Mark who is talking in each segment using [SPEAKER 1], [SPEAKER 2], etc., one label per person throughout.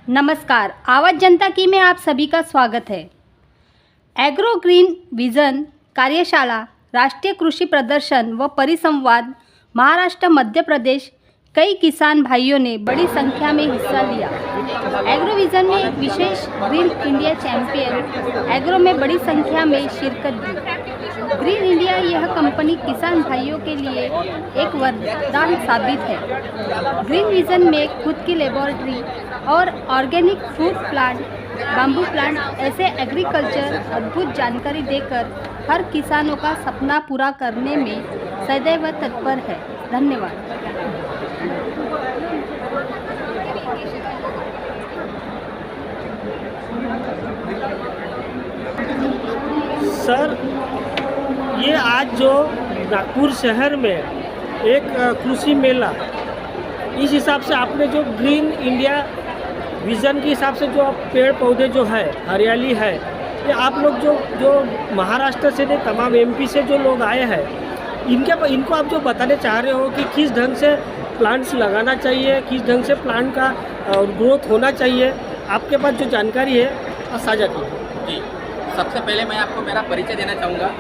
[SPEAKER 1] नमस्कार, आवाज़ जनता की में आप सभी का स्वागत है। एग्रो ग्रीन विज़न कार्यशाला, राष्ट्रीय कृषि प्रदर्शन व परिसंवाद महाराष्ट्र मध्य प्रदेश, कई किसान भाइयों ने बड़ी संख्या में हिस्सा लिया। एग्रो विज़न में एक विशेष ग्रीन इंडिया चैंपियन एग्रो में बड़ी संख्या में शिरकत दी। ग्रीन इंडिया यह कंपनी किसान भाइयों के लिए एक वरदान साबित है। ग्रीन विज़न में खुद की लेबोरेटरी और organic fruit plant, bamboo plant ऐसे एग्रीकल्चर अद्भुत जानकारी देकर हर किसानों का सपना पूरा करने में सदैव तत्पर है। धन्यवाद।
[SPEAKER 2] सर, ये आज जो नागपुर शहर में एक कृषि मेला, इस हिसाब से आपने जो ग्रीन इंडिया विज़न के हिसाब से जो पेड़ पौधे जो है, हरियाली है, ये आप लोग जो महाराष्ट्र से नहीं, तमाम एमपी से जो लोग आए हैं, इनको आप जो बताने चाह रहे हो कि किस ढंग से प्लांट्स लगाना चाहिए, किस ढंग से प्लांट का ग्रोथ होना चाहिए, आपके पास जो जानकारी है साझा कीजिए।
[SPEAKER 3] जी, सबसे पहले मैं आपको मेरा परिचय देना चाहूँगा।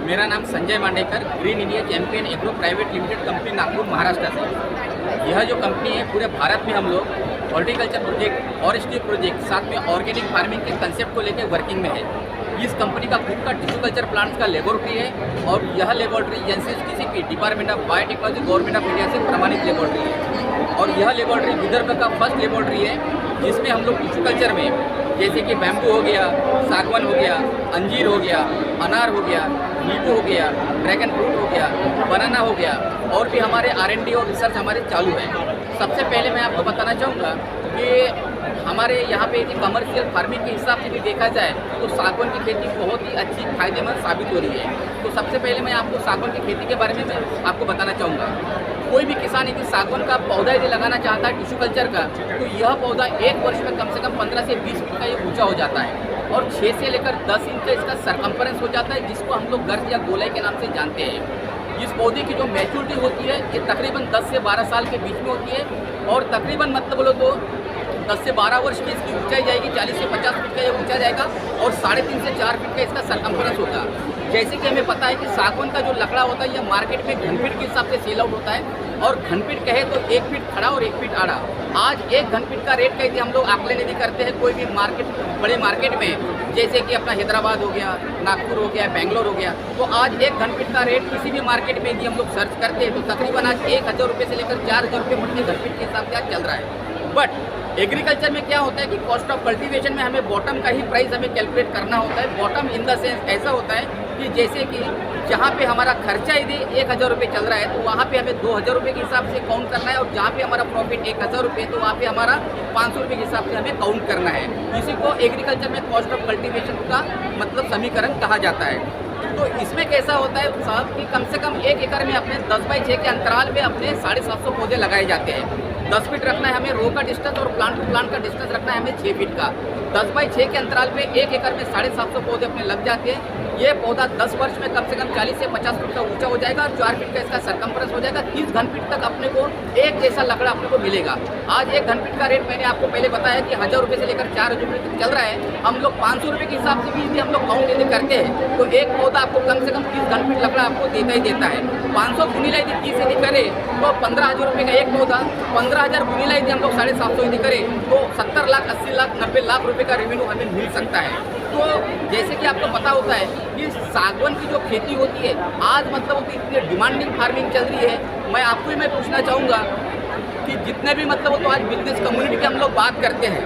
[SPEAKER 3] मेरा नाम Sanjay Mandekar, green India champion agro private limited company Nagpur Maharashtra से। यह जो कंपनी है पूरे भारत में हम लोग हॉर्टिकल्चर प्रोजेक्ट, फॉरेस्ट्री प्रोजेक्ट, साथ में ऑर्गेनिक फार्मिंग के कंसेप्ट को लेकर वर्किंग में है। इस कंपनी का खुद का टिश्यू कल्चर प्लांट्स का लेबोरेटरी है और यह लेबोरेटरी एनसीएसटीसी की department of biotechnology government of India से प्रमाणित लेबोरेटरी है। और यह लेबोरेटरी विदर्भ का फर्स्ट लेबोरेटरी है जिसमें हम लोग टिश्यू कल्चर में जैसे कि बैम्बू हो गया, सागवान हो गया, अंजीर हो गया, अनार हो गया, नींबू हो गया, ड्रैगन फ्रूट हो गया, बनाना हो गया, और भी हमारे R&D और रिसर्च हमारे चालू है। सबसे पहले मैं आपको बताना चाहूँगा कि हमारे यहाँ पे यदि कमर्शियल फार्मिंग के हिसाब से भी देखा जाए तो सागवान की खेती बहुत ही अच्छी फायदेमंद साबित हो रही है। तो सबसे पहले मैं आपको सागवान की खेती के बारे में मैं आपको बताना चाहूँगा। कोई भी किसान यदि सागवान का पौधा यदि लगाना चाहता है टिश्यू कल्चर का, तो यह पौधा एक वर्ष में कम से कम 15 से 20 फीट का ये ऊंचा हो जाता है और 6 से लेकर 10 इंच का इसका सरकम्फरेंस हो जाता है, जिसको हम लोग गर्ज या गोलाई के नाम से जानते हैं। इस पौधे की जो मैच्योरिटी होती है ये तकरीबन 10 से 12 साल के बीच में होती है और तकरीबन मतलब बोलो तो 10 से 12 वर्ष में इसकी ऊंचाई जाएगी, 40 से 50 फीट का ये ऊंचा जाएगा और 3.5 से 4 फीट का इसका सरकम्फरेंस होगा। जैसे कि हमें पता है कि सागवान का जो लकड़ा होता है यह मार्केट में घनफीट के हिसाब से सेल आउट होता है और घनफीट कहे तो 1 फीट खड़ा और 1 फीट आड़ा। आज 1 घनफीट का रेट कहते हम लोग आकलन यदि करते हैं कोई भी मार्केट, बड़े मार्केट में, जैसे कि अपना हैदराबाद हो गया, नागपुर हो गया, बेंगलोर हो गया, तो आज 1 घनफीट का रेट किसी भी मार्केट में यदि हम लोग सर्च करते हैं तो तकरीबन आज 1000 रुपये से लेकर 4000 रुपये प्रति घनफीट के हिसाब से आज चल रहा है। बट एग्रीकल्चर में क्या होता है कि कॉस्ट ऑफ कल्टीवेशन में हमें बॉटम का ही प्राइस हमें कैलकुलेट करना होता है। बॉटम इन द सेंस ऐसा होता है कि जैसे कि जहाँ पे हमारा खर्चा यदि 1000 रुपये चल रहा है तो वहाँ पे हमें 2000 रुपये के हिसाब से काउंट करना है और जहाँ पे हमारा प्रॉफिट 1000 रुपये तो वहाँ पे हमारा 500 रुपये के हिसाब से हमें काउंट करना है। इसी को एग्रीकल्चर में कॉस्ट ऑफ कल्टीवेशन का मतलब समीकरण कहा जाता है। तो इसमें कैसा होता है साहब कि कम से कम 1 एकड़ में अपने 10 बाई 6 के अंतराल में अपने 750 पौधे लगाए जाते हैं। 10 फीट रखना है हमें रो का डिस्टेंस और प्लांट टू प्लांट का डिस्टेंस रखना है हमें 6 फीट का। 10 बाई 6 के अंतराल पे 1 एकड़ में 750 पौधे अपने लग जाते हैं। ये पौधा 10 वर्ष में कम से कम 40 से 50 फीट का ऊंचा हो जाएगा और 4 फीट का इसका सरकम्फरेंस हो जाएगा। 30 घन फीट तक अपने को एक जैसा लकड़ा अपने को मिलेगा। आज 1 घन फीट का रेट मैंने आपको पहले बताया कि 1000 रुपये से लेकर 4000 रुपये तक चल रहा है। हम लोग 500 रुपये के हिसाब से भी यदि हम लोग काउंट यदि करते हैं तो एक पौधा आपको कम से कम 30 घन फीट लकड़ा आपको देता ही देता है। 500 गुनीला यदि 30 यदि करें तो 15000 रुपये का एक पौधा, 15000 गुनीला यदि हम लोग 750 यदि करें तो 70 लाख, 80 लाख, 90 लाख रुपये का रेवेन्यू हमें मिल सकता है। तो जैसे कि आपको पता होता है कि सागवान की जो खेती होती है आज मतलब इतनी डिमांडिंग फार्मिंग चल रही है। मैं आपको ही मैं पूछना चाहूँगा कि जितने भी मतलब तो आज बिजनेस कम्युनिटी की हम लोग बात करते हैं,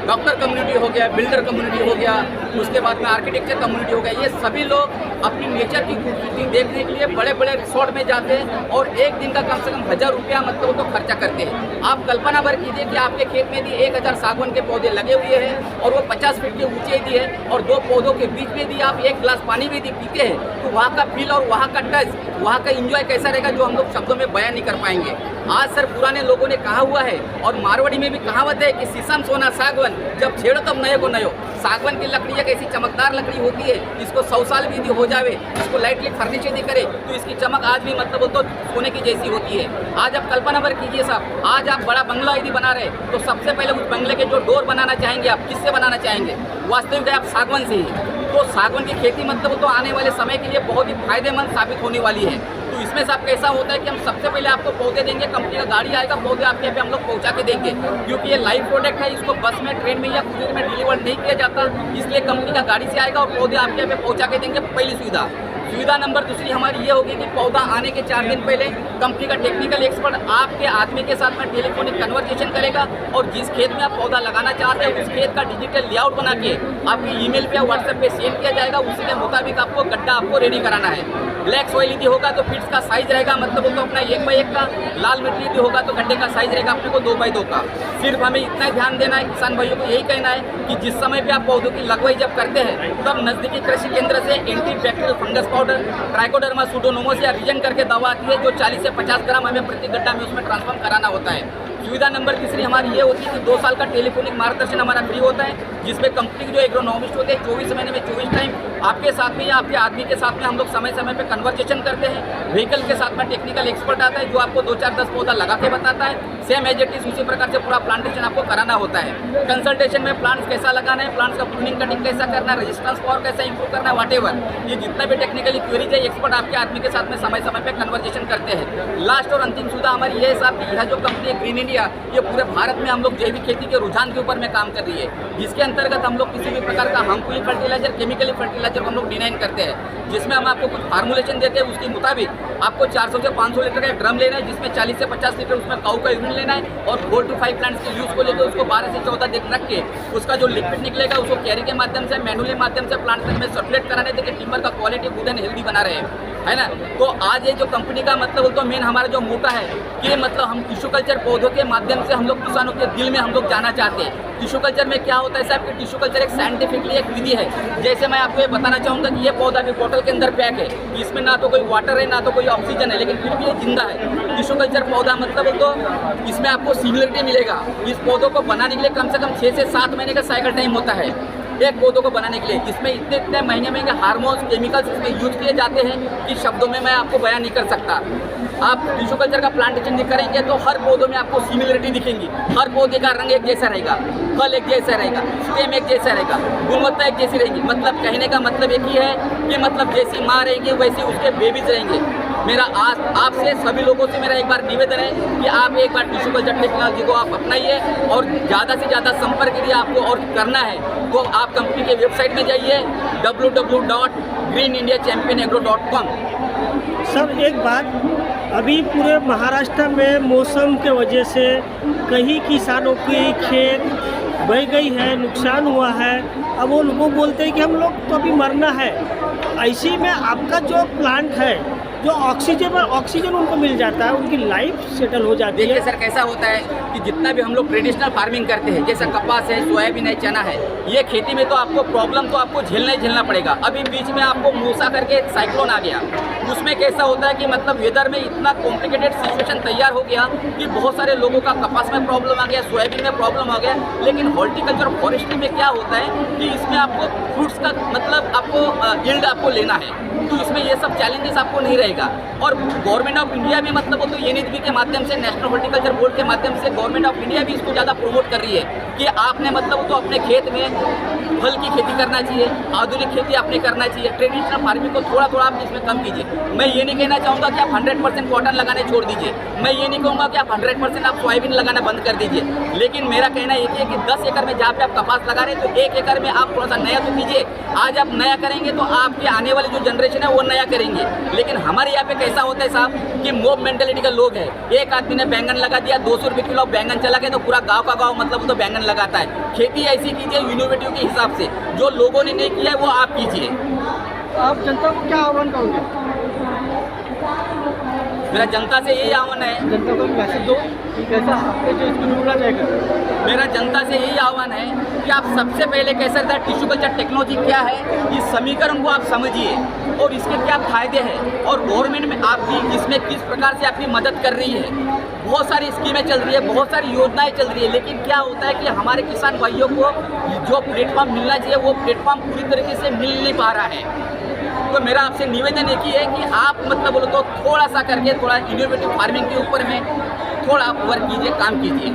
[SPEAKER 3] डॉक्टर कम्युनिटी हो गया, बिल्डर कम्युनिटी हो गया, उसके बाद में आर्किटेक्चर कम्युनिटी हो गया, ये सभी लोग अपनी नेचर की खूबसूरती देखने के लिए बड़े बड़े रिसोर्ट में जाते हैं और एक दिन का कम से कम 1000 रुपया मतलब तो खर्चा करते हैं। आप कल्पना भर कीजिए कि आपके खेत में यदि 1000 सागवान के पौधे लगे हुए हैं और वो 50 फीट के ऊंचे यदि है और 2 पौधों के बीच में यदि आप 1 गिलास पानी भी यदि पीते हैं तो वहाँ का फील और वहाँ का टच, वहाँ का इंजॉय कैसा रहेगा जो हम लोग शब्दों में बयान नहीं कर पाएंगे। आज सर पुराने लोगों ने कहा हुआ है और मारवाड़ी में भी कहावत है कि शीशम सोना सागवन, जब छेड़ो तब नए को नयो। सागवन की लकड़ी एक ऐसी चमकदार लकड़ी होती है, इसको 100 साल भी हो जावे, इसको लाइटली फर्निचर भी करे तो इसकी चमक आज भी मतलब तो सोने की जैसी होती है। आज आप कल्पना भर कीजिए साहब, आज आप बड़ा बंगला यदि बना रहे तो सबसे पहले उस बंगले के जो डोर बनाना चाहेंगे आप किससे बनाना चाहेंगे? वास्तविक आप सागवन से ही। तो सागवन की खेती मतलब तो आने वाले समय के लिए बहुत ही फायदेमंद साबित होने वाली है। तो इसमें साहब कैसा होता है कि हम सबसे पहले आपको पौधे देंगे, कंपनी का गाड़ी आएगा, पौधे आपके यहाँ पे हम लोग पहुँचा के देंगे, क्योंकि ये लाइव प्रोडक्ट है, इसको बस में, ट्रेन में या कुरियर में डिलीवर नहीं किया जाता, इसलिए कंपनी का गाड़ी से आएगा और पौधे आपके यहाँ पे पहुँचा के देंगे। पहली सुविधा नंबर दूसरी हमारी ये होगी कि पौधा आने के 4 दिन पहले कंपनी का टेक्निकल एक्सपर्ट आपके आदमी के साथ में टेलीफोनिक कन्वर्सेशन करेगा और जिस खेत में आप पौधा लगाना चाहते हैं उस खेत का डिजिटल लेआउट बना के आपकी ईमेल पे या व्हाट्सएप पे सेंड किया जाएगा। उसी के मुताबिक आपको गड्ढा आपको रेडी कराना है। ब्लैक सॉइल यदि होगा तो फिट्स का साइज रहेगा, मतलब वो तो अपना 1x1 का। लाल मिट्टी यदि होगा तो गड्ढे का साइज रहेगा अपने को 2x2 का। सिर्फ हमें इतना ध्यान देना है, किसान भाइयों को यही कहना है कि जिस समय भी आप पौधों की लगवाई जब करते हैं तब नजदीकी कृषि केंद्र से anti bacterial fungus powder, trichoderma Pseudomonas या रीजन करके दवा आती है जो 40 से 50 ग्राम हमें प्रति गड्ढा में उसमें ट्रांसफर कराना होता है। सुविधा नंबर तीसरी हमारी ये होती है कि 2 साल का टेलीफोनिक मार्गदर्शन हमारा फ्री होता है, जिसमें कंपनी के जो एग्रोनॉमिस्ट होते हैं 24 महीने में 24 टाइम आपके साथ में या आपके आदमी के साथ में हम लोग समय समय पे कन्वर्सेशन करते हैं। व्हीकल के साथ में टेक्निकल एक्सपर्ट आता है जो आपको 2, 4, 10 पौधा लगा के बताता है। सेम एज इट इज उसी प्रकार से पूरा प्लांटेशन आपको कराना होता है। कंसल्टेशन में प्लांट्स कैसा लगाना है, प्लांट्स का प्रूनिंग कटिंग कैसा करना है, रेजिस्टेंस पावर कैसा इंप्रूव करना है, व्हाटएवर ये जितना भी टेक्निकली क्वेरीज है एक्सपर्ट आपके आदमी के साथ में समय समय पे कन्वर्सेशन करते हैं। लास्ट और अंतिम सुविधा हमारी ये साहब कि यह जो कंपनी है ग्रीन इंडिया, ये पूरे भारत में हम लोग जैविक खेती के रुझान के ऊपर में काम कर रही है, जिसके अंतर्गत हम लोग किसी भी प्रकार का हार्मफुल फर्टिलाइजर, केमिकली फर्टिलाइजर हम लोग डिनाइन करते हैं, जिसमें हम आपको कुछ फार्मुलेशन देते हैं। उसके मुताबिक आपको 400 से 500 लीटर का एक ड्रम लेना है, जिसमें 40 से 50 लीटर उसमें काऊ का यूरिन लेना है और 4 to 5 प्लांट्स के यूज को लेकर उसको 12 से 14 दिन रख के उसका जो लिक्विड निकलेगा उसको कैरी के माध्यम से, मैनुअली माध्यम से प्लांट में सर्कुलेट कराने देंगे, टिम्बर का क्वालिटी गुड एंड हेल्दी बना रहे, है ना। तो आज ये जो कंपनी का मतलब तो मेन हमारा जो मोटा है कि मतलब हम टिश्यू कल्चर पौधों के माध्यम से हम लोग किसानों के दिल में हम लोग जाना चाहते हैं। टिश्यू कल्चर में क्या होता है साहब कि टिश्यू कल्चर एक साइंटिफिकली एक विधि है। जैसे मैं आपको ये बताना चाहूँगा कि ये पौधा भी बोतल के अंदर पैक है, इसमें ना तो कोई वाटर है ना तो कोई ऑक्सीजन है, लेकिन फिर भी ये जिंदा है। टिश्यू कल्चर पौधा मतलब तो इसमें आपको सिमिलरिटी मिलेगा। इस पौधों को बनाने के लिए कम से कम 6 से 7 महीने का साइकिल टाइम होता है एक पौधों को बनाने के लिए। इसमें इतने महंगे हार्मोन्स, केमिकल्स इसमें यूज किए जाते हैं कि शब्दों में मैं आपको बयान नहीं कर सकता। आप टिश्यू कल्चर का प्लांटेशन करेंगे तो हर पौधों में आपको सिमिलरिटी दिखेंगी। हर पौधे का रंग एक जैसा रहेगा, फल एक जैसा रहेगा, स्टेम एक जैसा रहेगा, गुणवत्ता एक जैसी रहेगी। मतलब कहने का मतलब एक ही है कि मतलब जैसी माँ रहेगी वैसे उसके बेबीज रहेंगे। मेरा आज आपसे सभी लोगों से मेरा एक बार निवेदन है कि आप एक बार टिश्यू कल्चर टेक्नोलॉजी को आप अपनाइए और ज़्यादा से ज़्यादा संपर्क यदि आपको और करना है तो आप कंपनी के वेबसाइट में जाइए www.greenindiachampionagro.com।
[SPEAKER 2] सर एक बात, अभी पूरे महाराष्ट्र में मौसम के वजह से कई किसानों की खेत बह गई है, नुकसान हुआ है। अब वो लोग बोलते हैं कि हम लोग तो अभी मरना है। ऐसी में आपका जो प्लांट है जो ऑक्सीजन उनको मिल जाता है, उनकी लाइफ सेटल हो जाती है।
[SPEAKER 3] देखिए सर कैसा होता है कि जितना भी हम लोग ट्रेडिशनल फार्मिंग करते हैं, जैसा कपास है, सोयाबीन है, चना है, ये खेती में तो आपको प्रॉब्लम तो आपको झेलना पड़ेगा। अभी बीच में आपको मूसा करके एक साइक्लोन आ गया, उसमें कैसा होता है कि मतलब वेदर में इतना कॉम्प्लिकेटेड सिचुएशन तैयार हो गया कि बहुत सारे लोगों का कपास में प्रॉब्लम आ गया, सोयाबीन में प्रॉब्लम आ गया। लेकिन हॉर्टिकल्चर फॉरेस्ट्री में क्या होता है कि इसमें आपको फ्रूट्स का मतलब आपको यील्ड आपको लेना है, तो इसमें ये सब चैलेंजेस आपको नहीं रहेगा। और गवर्नमेंट ऑफ इंडिया भी मतलब तो एनएचबी के माध्यम से, नेशनल हॉर्टिकल्चर बोर्ड के माध्यम से गवर्नमेंट ऑफ इंडिया भी इसको ज़्यादा प्रमोट कर रही है कि आपने मतलब तो अपने खेत में फल की खेती करना चाहिए, आधुनिक खेती आपने करना चाहिए, ट्रेडिशनल फार्मिंग को थोड़ा थोड़ा आप इसमें कम कीजिए। मैं ये नहीं कहना चाहूँगा कि आप 100% कॉटन लगाने छोड़ दीजिए, मैं ये नहीं कहूँगा कि आप 100% आप सोयाबीन लगाना बंद कर दीजिए, लेकिन मेरा कहना एक है कि 10 एकड़ में जहाँ पे आप कपास लगा रहे हैं तो 1 एकड़ में आप थोड़ा सा नया तो कीजिए। आज आप नया करेंगे तो आपके आने वाली जो जनरेशन है वो नया करेंगे। लेकिन हमारे यहाँ पे कैसा होता है साहब कि मोब मेंटेलिटी का लोग है, एक आदमी ने बैंगन लगा दिया, 200 रुपये किलो बैंगन चला गया तो पूरा गाँव का गाँव मतलब तो बैंगन लगाता है। खेती ऐसी कीजिए इनोवेटिव के हिसाब से, जो लोगों ने नहीं किया है वो आप कीजिए।
[SPEAKER 2] आप जनता को क्या आह्वान करोगे?
[SPEAKER 3] मेरा जनता से यही आह्वान है,
[SPEAKER 2] जनता को मैसेज दो कि कैसा आपके जो इसको जुड़ना चाहेगा।
[SPEAKER 3] मेरा जनता से यही आह्वान है कि आप सबसे पहले कैसा था टिश्यू कल्चर टेक्नोलॉजी क्या है, इस समीकरण को आप समझिए और इसके क्या फायदे हैं और गवर्नमेंट में आपकी इसमें किस प्रकार से आपकी मदद कर रही है
[SPEAKER 4] बहुत सारी स्कीमें चल रही है, बहुत सारी योजनाएं चल रही है, लेकिन क्या होता है कि हमारे किसान भाइयों को जो प्लेटफॉर्म मिलना चाहिए वो प्लेटफॉर्म पूरी तरीके से मिल नहीं पा रहा है। तो मेरा आपसे निवेदन एक ही है कि आप मतलब बोलो तो थोड़ा सा करके थोड़ा इनोवेटिव फार्मिंग के ऊपर में थोड़ा वर्क कीजिए, काम कीजिए।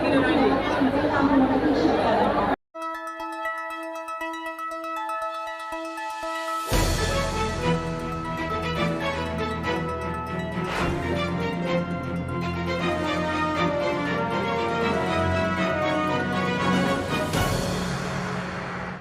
[SPEAKER 2] Gracias.